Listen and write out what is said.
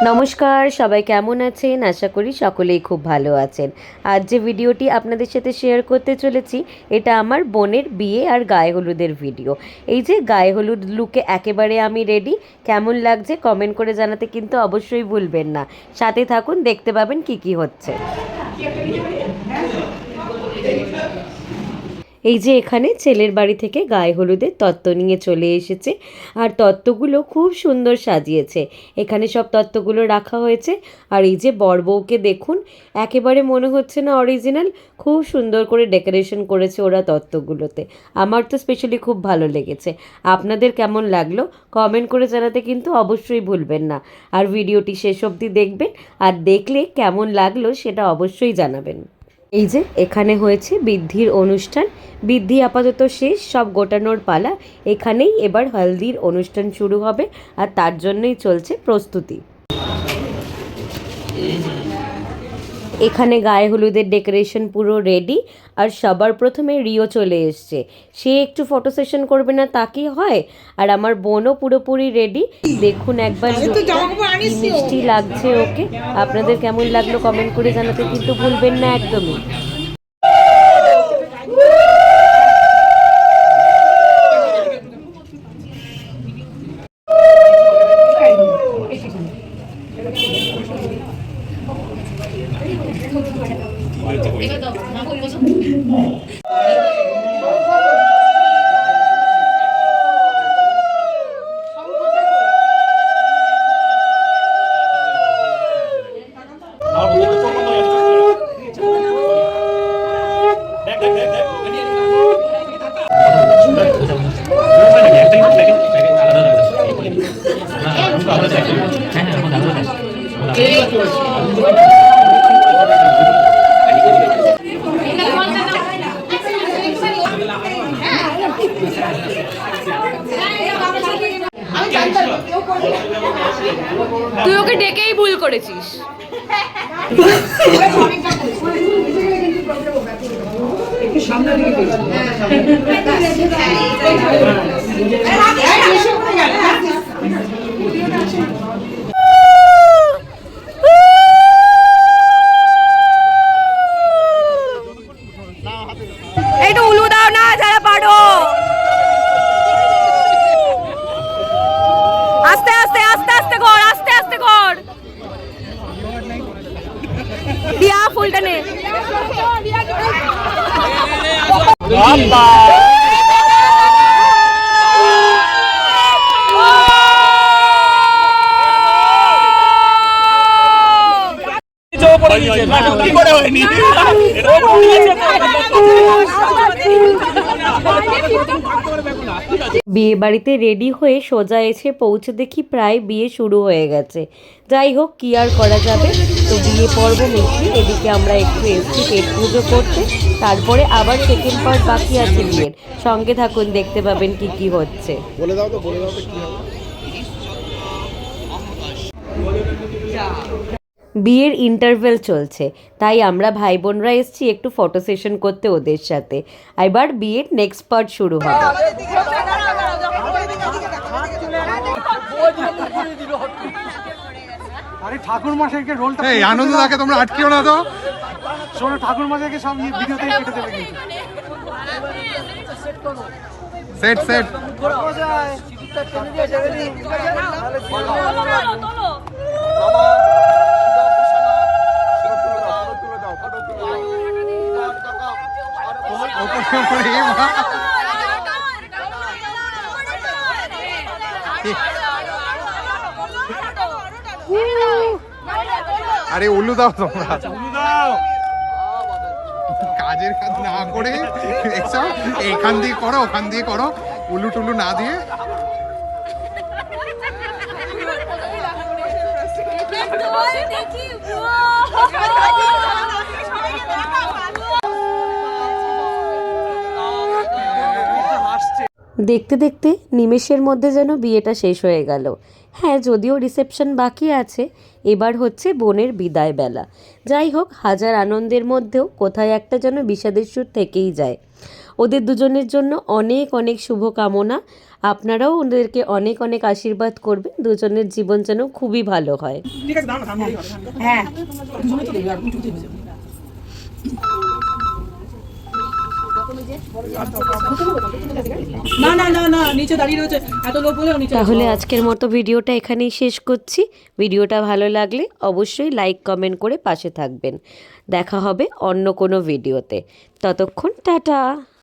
নমস্কার, সবাই কেমন আছেন? আশা করি সকলেই খুব ভালো আছেন। আজ যে ভিডিওটি আপনাদের সাথে শেয়ার করতে চলেছি, এটা আমার বোনের বিয়ে আর গায়ে হলুদের ভিডিও। এই যে গায়ে হলুদ লুকে একেবারে আমি রেডি। কেমন লাগছে কমেন্ট করে জানাতে কিন্তু অবশ্যই ভুলবেন না। সাথে থাকুন, দেখতে পাবেন কি কি হচ্ছে। এই যে এখানে ছেলের বাড়ি থেকে গায়ে হলুদের তত্ত্ব নিয়ে চলে এসেছে, আর তত্ত্বগুলো খুব সুন্দর সাজিয়েছে। এখানে সব তত্ত্বগুলো রাখা হয়েছে, আর এই যে বর বউকে দেখুন, একেবারে মনে হচ্ছে না অরিজিনাল। খুব সুন্দর করে ডেকোরেশন করেছে ওরা তত্ত্বগুলোতে। আমার তো স্পেশালি খুব ভালো লেগেছে। আপনাদের কেমন লাগলো কমেন্ট করে জানাতে কিন্তু অবশ্যই ভুলবেন না। আর ভিডিওটি শেষ অবধি দেখবেন, আর দেখলে কেমন লাগলো সেটা অবশ্যই জানাবেন। এই যে এখানে হয়েছে বৃদ্ধির অনুষ্ঠান। বৃদ্ধি আপাতত শেষ, সব গোটানোর পালা। এখানেই এবার হলদির অনুষ্ঠান শুরু হবে, আর তার জন্যই চলছে প্রস্তুতি। এখানে গায়ে হলুদের ডেকোরেশন পুরো রেডি, আর সবার প্রথমে রিও চলে এসছে। সে একটু ফটো সেশন করবে না তা কি হয়? আর আমার বোনও পুরোপুরি রেডি। দেখুন একবার কি মিষ্টি লাগছে ওকে। আপনাদের কেমন লাগলো কমেন্ট করে জানাতে কিন্তু ভুলবেন না একদমই। তুই ওকে ডেকেই ভুল করেছিস। এইটা উলু দাও না যারা পারো। আস্তে আস্তে আস্তে আস্তে কর, আস্তে আস্তে কর। দিয়া ফুলটা নে। বিয়ে বাড়িতে রেডি হয়ে সোজা এসে পৌঁছে দেখি প্রায় বিয়ে শুরু হয়ে গেছে। যাই হোক, কি আর করা যাবে। তো বিয়ে পর্ব মিটলে এদিকে আমরা একটু এসছি পেট পুজো করতে। তারপরে আবার সেকেন্ড পার্ট বাকি আছে বিয়ের। সঙ্গে থাকুন, দেখতে পাবেন কি কি হচ্ছে। বলে দাও তো কি হবে। বিয়ের ইন্টারভেল চলছে, তাই আমরা ভাই বোনরা এসছি একটু ফটো সেশন করতে ওদের সাথে। এবার বিয়ের নেক্সট পার্ট শুরু হবে। আরে ঠাকুর মশাইকে রোলটা এই আনন্দদাকে তোমরা আটকিও না তো। শোনো, ঠাকুর মশাইকে সব ভিডিওতেই কেটে দেবে কিন্তু। সেট সেট আরে উল্লু দাও তোমরা, কাজের কাজ না করে এখান দিয়ে করো ওখান দিয়ে করো, উল্লু টুল্লু না দিয়ে। দেখতে দেখতে নিমেষের মধ্যে যেন বিয়েটা শেষ হয়ে গেল। হ্যাঁ, যদিও রিসেপশন বাকি আছে, এবার হচ্ছে বোনের বিদায় বেলা। যাই হোক, হাজার আনন্দের মধ্যেও কোথায় একটা যেন বিষাদের সুর থেকেই যায়। ওদের দুজনের জন্য অনেক অনেক শুভকামনা। আপনারাও ওদেরকে অনেক অনেক আশীর্বাদ করবেন, দুজনের জীবন যেন খুবই ভালো হয়। হ্যাঁ না না না না, নিচে দাঁড়িয়ে রয়েছে, এত লোক বলে নিচে। তাহলে আজকের মতো ভিডিওটা এখানেই শেষ করছি। ভিডিওটা ভালো লাগলে অবশ্যই লাইক কমেন্ট করে পাশে থাকবেন। দেখা হবে অন্য কোনো ভিডিওতে। ততক্ষণ টাটা।